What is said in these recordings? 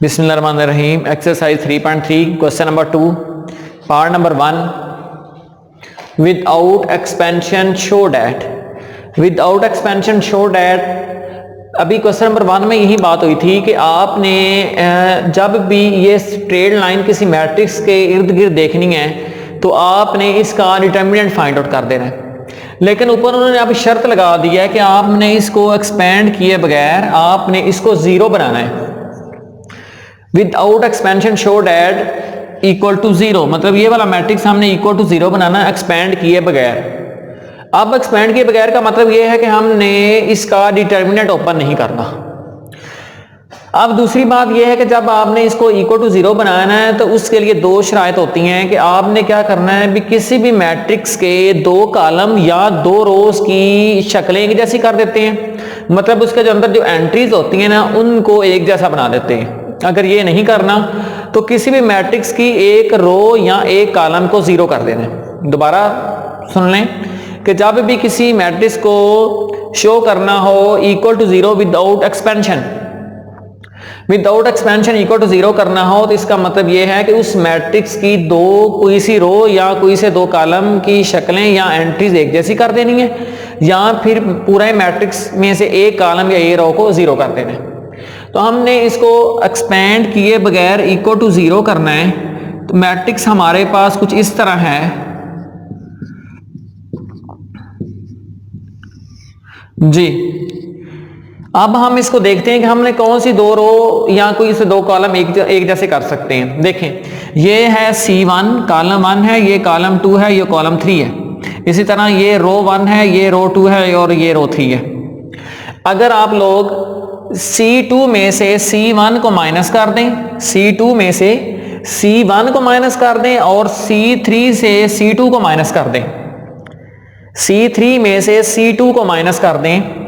बिस्मिल्लाहिर्रहमानिर्रहीम। Exercise 3.3 question number 2 part number 1 without expansion show that. Without expansion show that अभी question number 1 में यही बात हुई थी कि आपने जब भी ये स्ट्रेट लाइन किसी मैट्रिक्स के इर्द गिर्द देखनी है तो आपने इसका डिटर्मिनेंट फाइंड आउट कर देना है। लेकिन ऊपर उन्होंने अभी शर्त लगा दी है कि आपने इसको एक्सपेंड किए बगैर आपने इसको जीरो बनाना है। Without expansion show that equal to zero, मतलब ये वाला मैट्रिक्स हमने इक्वल टू जीरो बनाना है एक्सपेंड किए बगैर। अब एक्सपेंड किए बगैर का मतलब ये है कि हमने इसका डिटर्मिनेंट ओपन नहीं करना। अब दूसरी बात यह है कि जब आपने इसको इक्वल टू जीरो बनाना है तो उसके लिए दो शराइत होती हैं कि आपने क्या करना है, भी किसी भी मैट्रिक्स के दो कॉलम या दो रोज की शक्लें एक जैसी कर देते हैं, मतलब उसके जो अंदर जो एंट्रीज होती हैं ना उनको एक जैसा बना देते हैं। अगर ये नहीं करना तो किसी भी मैट्रिक्स की एक रो या एक कॉलम को जीरो कर देना है। दोबारा सुन लें कि जब भी किसी मैट्रिक्स को शो करना हो equal to zero without expansion equal to zero करना हो तो इसका मतलब यह है कि उस मैट्रिक्स की कोई सी रो या कोई से दो कॉलम की शक्लें या एंट्रीज एक जैसी कर देनी है, या फिर पूरे मैट्रिक्स में से एक कॉलम या एक रो को जीरो कर देना है। तो हमने इसको एक्सपेंड किए बगैर इक्वल टू जीरो करना है। तो मैट्रिक्स हमारे पास कुछ इस तरह है जी। अब हम इसको देखते हैं कि हमने कौन सी दो रो या कोई से दो कॉलम एक जैसे कर सकते हैं। देखें, ये है C1 कॉलम 1 है, ये कॉलम 2 है, ये कॉलम 3 है। इसी तरह ये रो 1 है, ये रो 2 है और ये रो 3 है। अगर आप लोग C2 में से C1 को माइनस कर दें, C2 में से C1 को माइनस कर दें और C3 से C2 को माइनस कर दें, C3 में से C2 को माइनस कर दें।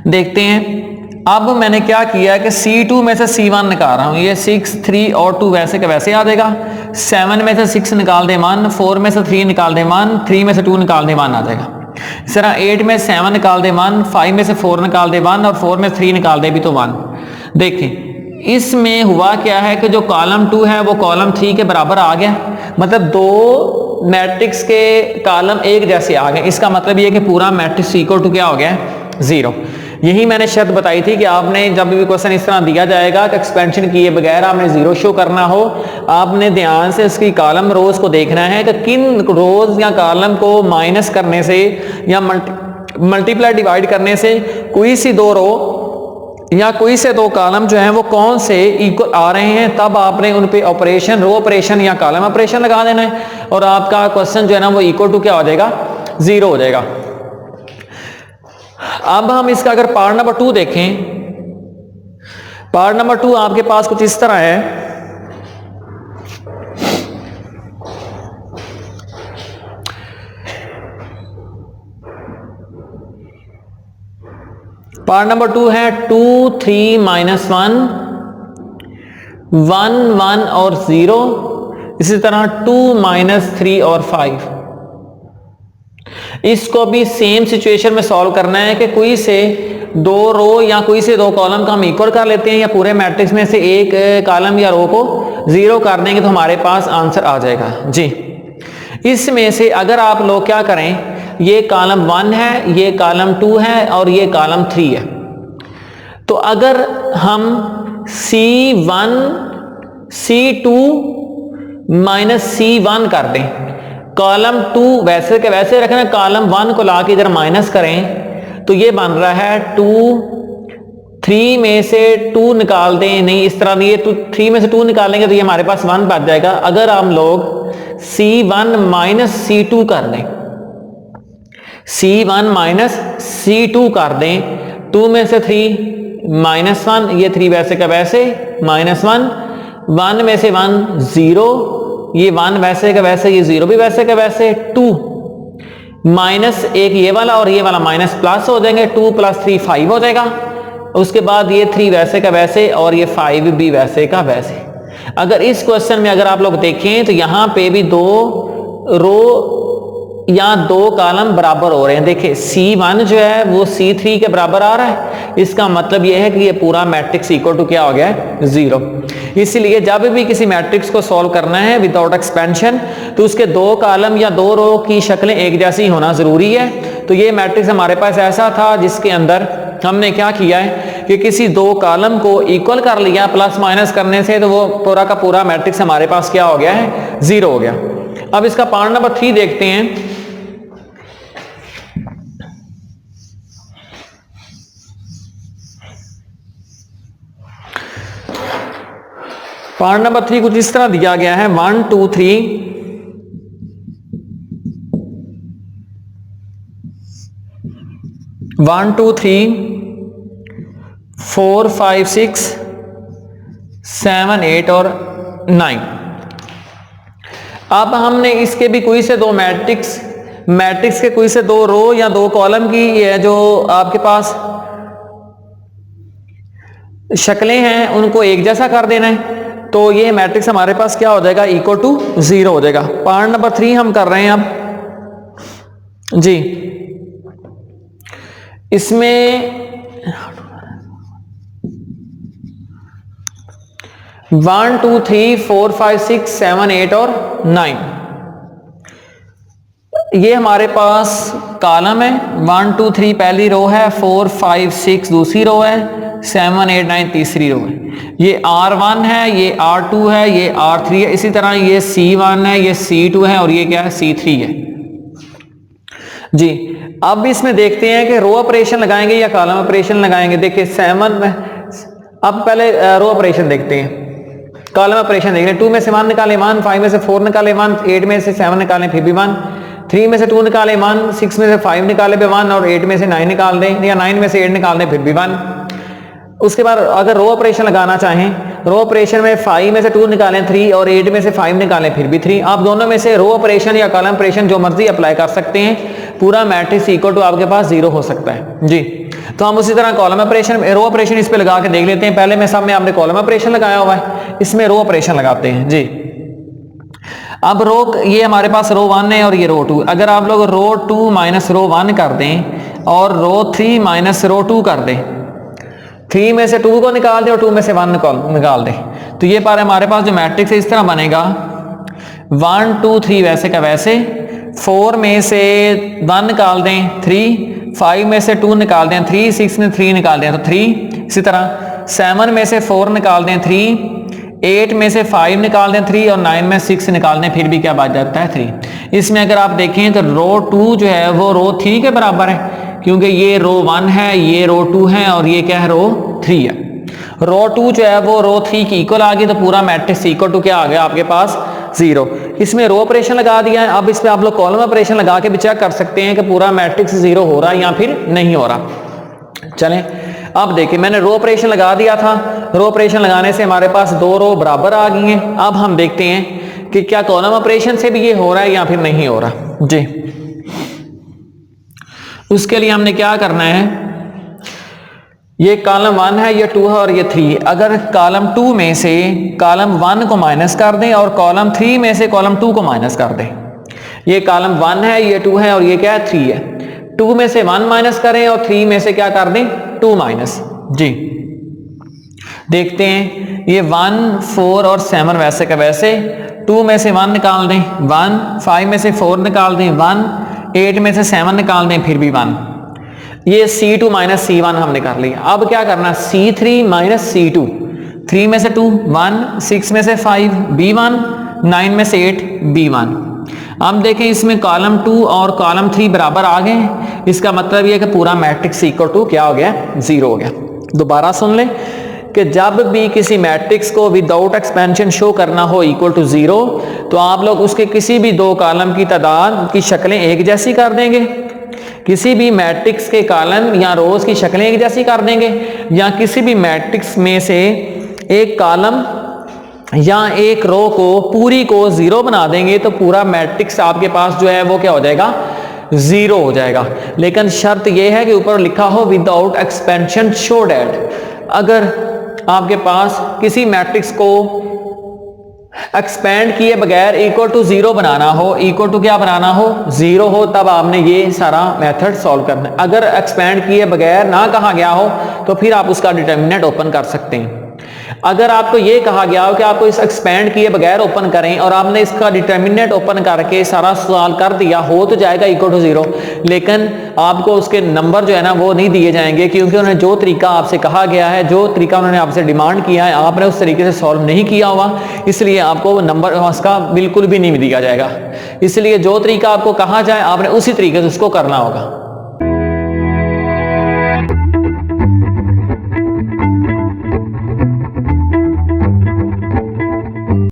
देखते हैं अब मैंने क्या किया कि C2 में से C1 निकाल रहा हूं, ये 6 3 और 2 वैसे के वैसे आ जाएगा। 7 में से 6 निकाल दे 1, 4 में से 3 निकाल दे 1, 3 में से 2 निकाल दे 1 आ जाएगा। इस तरह 8 में 7 निकाल दे 1, 5 में से 4 निकाल दे 1 और 4 में 3 निकाल दे भी तो 1। देखें इसमें हुआ क्या है कि जो कॉलम 2 है वो कॉलम 3 के बराबर आ गया, मतलब दो मैट्रिक्स के कॉलम एक जैसे आ गए। इसका मतलब ये कि पूरा मैट्रिक्स इक्वल टू क्या हो गया, जीरो। यही मैंने शर्त बताई थी कि आपने जब भी क्वेश्चन इस तरह दिया जाएगा कि एक्सपेंशन किए बगैर आपने जीरो शो करना हो, आपने ध्यान से इसकी कॉलम रोज को देखना है कि किन रोज या कॉलम को माइनस करने से या मल्टीप्लाई डिवाइड करने से कोई सी दो रो या कोई से दो कॉलम जो है वो कौन से इक्वल आ रहे हैं, तब आपने उन पे ऑपरेशन, रो ऑपरेशन या कॉलम ऑपरेशन लगा देना है और आपका क्वेश्चन जो है ना वो इक्वल टू क्या हो जाएगा, जीरो हो जाएगा। अब हम इसका अगर पार्ट नंबर 2 देखें, पार्ट नंबर 2 आपके पास कुछ इस तरह है। पार्ट नंबर 2 है 2 3 -1 1 1 और 0, इसी तरह 2 -3 और 5। इसको भी सेम सिचुएशन में सॉल्व करना है कि कोई से दो रो या कोई से दो कॉलम का हम इक्वल कर लेते हैं या पूरे मैट्रिक्स में से एक कॉलम या रो को जीरो कर देंगे तो हमारे पास आंसर आ जाएगा जी। इसमें से अगर आप लोग क्या करें, ये कॉलम 1 है, ये कॉलम 2 है और ये कॉलम 3 है, तो अगर हम C1 C2 -C1 कर दें, कॉलम 2 वैसे के वैसे रखना, कॉलम 1 को लाके इधर माइनस करें तो ये बन रहा है 2 3 में से 2 निकाल दें, नहीं इस तरह नहीं, 3 में से 2 निकालेंगे तो ये हमारे पास 1 बच जाएगा। अगर हम लोग C1 -C2 कर दें, C1 -C2 कर दें, 2 में से 3 -1, ये 3 वैसे का वैसे -1, 1 में से 1 0, ये 1 वैसे का वैसे, ये 0 भी वैसे का वैसे, 2 माइनस एक ये वाला और ये वाला माइनस प्लस हो जाएंगे, 2 + 3 5 हो जाएगा। उसके बाद ये 3 वैसे का वैसे और ये 5 भी वैसे का वैसे। अगर इस क्वेश्चन में अगर आप लोग देखें तो यहाँ पे भी दो रो या दो कॉलम बराबर हो रहे हैं, देखिए C1 जो है वो C3 के बराबर आ रहा है, इसका मतलब ये है कि ये पूरा मैट्रिक्स इक्वल टू क्या हो गया है, 0। इसलिए जब भी किसी मैट्रिक्स को सॉल्व करना है विदाउट एक्सपेंशन तो उसके दो कॉलम या दो रो की शक्लें एक जैसी होना जरूरी है। तो ये मैट्रिक्स हमारे पास ऐसा था जिसके अंदर हमने क्या किया है कि किसी दो कॉलम को इक्वल कर लिया प्लस माइनस करने से, तो वो पूरा का पूरा मैट्रिक्स हमारे पास क्या हो गया है, 0 हो गया। अब इसका पार्ट नंबर 3 देखते हैं। पार्ट नंबर 3 कुछ इस तरह दिया गया है, 1 2 3 1 2 3 4 5 6 7 8 और 9। अब हमने इसके भी कोई से दो मैट्रिक्स के कोई से दो रो या दो कॉलम की ये जो आपके पास शक्लें हैं उनको एक जैसा कर देना है, तो ये मैट्रिक्स हमारे पास क्या हो जाएगा, इक्वल टू 0 हो जाएगा। पार्ट नंबर 3 हम कर रहे हैं अब जी। इसमें 1 2 3 4 5 6 7 8 और 9 ये हमारे पास कॉलम है। 1 2 3 पहली रो है, 4 5 6 दूसरी रो है, 7 8 9 तीसरी रो है। ये R1 है, ये R2 है, ये R3 है। इसी तरह ये C1 है, ये C2 है और ये क्या है, C3 है जी। अब इसमें देखते हैं कि रो ऑपरेशन लगाएंगे या कॉलम ऑपरेशन लगाएंगे। देखिए 7 में, अब पहले रो ऑपरेशन देखते हैं, कॉलम ऑपरेशन देख रहे हैं। 2 में से 1 निकालें 1, 5 में से 4 निकालें 1, 8 में से 7 निकालें फिर भी 1, 3 में से 2 निकालें 1, 6 में से 5 निकाले भी 1 और 8 में से 9 निकाल दें या 9 में से 8 निकाल दें फिर भी 1। उसके बाद अगर रो ऑपरेशन लगाना चाहें, रो ऑपरेशन में 5 में से 2 निकालें 3 और 8 में से 5 निकालें फिर भी 3। आप दोनों में से रो ऑपरेशन या कॉलम ऑपरेशन जो मर्जी अप्लाई कर सकते हैं, पूरा मैट्रिक्स इक्वल टू आपके पास 0 हो सकता है जी। तो हम उसी तरह कॉलम ऑपरेशन, रो ऑपरेशन इस पे लगा के देख लेते हैं। पहले में सब में आपने कॉलम ऑपरेशन लगाया हुआ है, इसमें रो ऑपरेशन लगाते हैं जी। अब रो, ये हमारे पास रो 1 है और ये रो 2। अगर आप लोग रो 2 माइनस रो 1 कर दें और रो 3 माइनस रो 2 कर दें, 3 में से 2 को निकाल दें और 2 में से 1 निकाल दें, तो ये पर हमारे पास जो मैट्रिक्स है इस तरह बनेगा 1 2 3 वैसे का वैसे, 4 में से 1 निकाल दें 3, 5 में से 2 निकाल दें 3, 6 में 3 निकाल दें तो 3। इसी तरह 7 में से 4 निकाल दें 3, 8 में से 5 निकाल दें 3 और 9 में 6 निकाल दें फिर भी क्या बच जाता है 3। इसमें अगर आप देखें तो रो 2 जो है वो रो 3 के बराबर है, क्योंकि ये रो 1 है, ये रो 2 है और ये क्या है, रो 3 है। रो 2 जो है वो रो 3 की इक्वल आ गई, तो पूरा मैट्रिक्स इक्वल टू क्या आ गया आपके पास, 0। इसमें रो ऑपरेशन लगा दिया है। अब इसमें आप लोग कॉलम ऑपरेशन लगा के भी चेक कर सकते हैं कि पूरा मैट्रिक्स 0 हो रहा है या फिर नहीं हो रहा। चलें अब देखिए, मैंने रो ऑपरेशन लगा दिया था। रो ऑपरेशन लगाने से हमारे पास 2 रो बराबर आ गई हैं। अब हम देखते हैं कि क्या कॉलम ऑपरेशन से भी ये हो रहा है या फिर नहीं हो रहा जी। उसके लिए हमने क्या करना है, ये कॉलम 1 है, ये 2 है और ये 3 है। अगर कॉलम 2 में से कॉलम 1 को माइनस कर दें और कॉलम 3 में से कॉलम 2 को माइनस कर दें, ये कॉलम 1 है, ये 2 है और ये क्या है, 3 है। 2 में से 1 माइनस करें और 3 में से क्या कर दें, 2 माइनस जी। देखते हैं ये 1 4 और 7 वैसे का वैसे, 2 में से 1 निकाल दें 1, 5 में से 4 निकाल दें 1, 8 में से 7 निकाल दें फिर भी 1। ये C2 माइनस C1 हमने कर लिया। अब क्या करना, C3 माइनस C2, 3 में से 2 1, 6 में से 5 B1, 9 में से 8 B1। अब देखें इसमें कॉलम 2 और कॉलम 3 बराबर आ गए। इसका मतलब ये कि पूरा मैट्रिक्स इक्वल टू क्या हो गया, 0 हो गया। दोबारा सुन लें कि जब भी किसी मैट्रिक्स को विदाउट एक्सपेंशन शो करना हो इक्वल टू 0, तो आप लोग उसके किसी भी 2 कॉलम की तादाद की शक्लें एक जैसी कर देंगे, किसी भी मैट्रिक्स के कॉलम या रोज की शक्लें एक जैसी कर देंगे, या किसी भी मैट्रिक्स में से एक कॉलम या एक रो को पूरी को 0 बना देंगे, तो पूरा मैट्रिक्स आपके पास जो है वो क्या हो जाएगा, 0 हो जाएगा। लेकिन शर्त यह है कि ऊपर लिखा हो विदाउट एक्सपेंशन शो डेट। अगर आपके पास किसी मैट्रिक्स को एक्सपेंड किए बगैर इक्वल टू जीरो बनाना हो, इक्वल टू क्या बनाना हो, जीरो हो, तब आपने ये सारा मेथड सॉल्व करना है। अगर एक्सपेंड किए बगैर ना कहा गया हो तो फिर आप उसका डिटर्मिनेंट ओपन कर सकते हैं। अगर आपको ये कहा गया हो कि आपको इस एक्सपेंड किए बगैर ओपन करें और आपने इसका डिटर्मिनेंट ओपन करके सारा सॉल्व कर दिया, हो तो जाएगा इक्वल टू जीरो, लेकिन आपको उसके नंबर जो है ना वो नहीं दिए जाएंगे, क्योंकि उन्होंने जो तरीका आपसे कहा गया है, जो तरीका उन्होंने आपसे डिमांड किया है, आपने उस तरीके से सॉल्व नहीं किया हुआ, इसलिए आपको नंबर उसका बिल्कुल भी नहीं दिया जाएगा। इसलिए जो तरीका आपको कहा जाए आपने उसी तरीके से उसको करना होगा।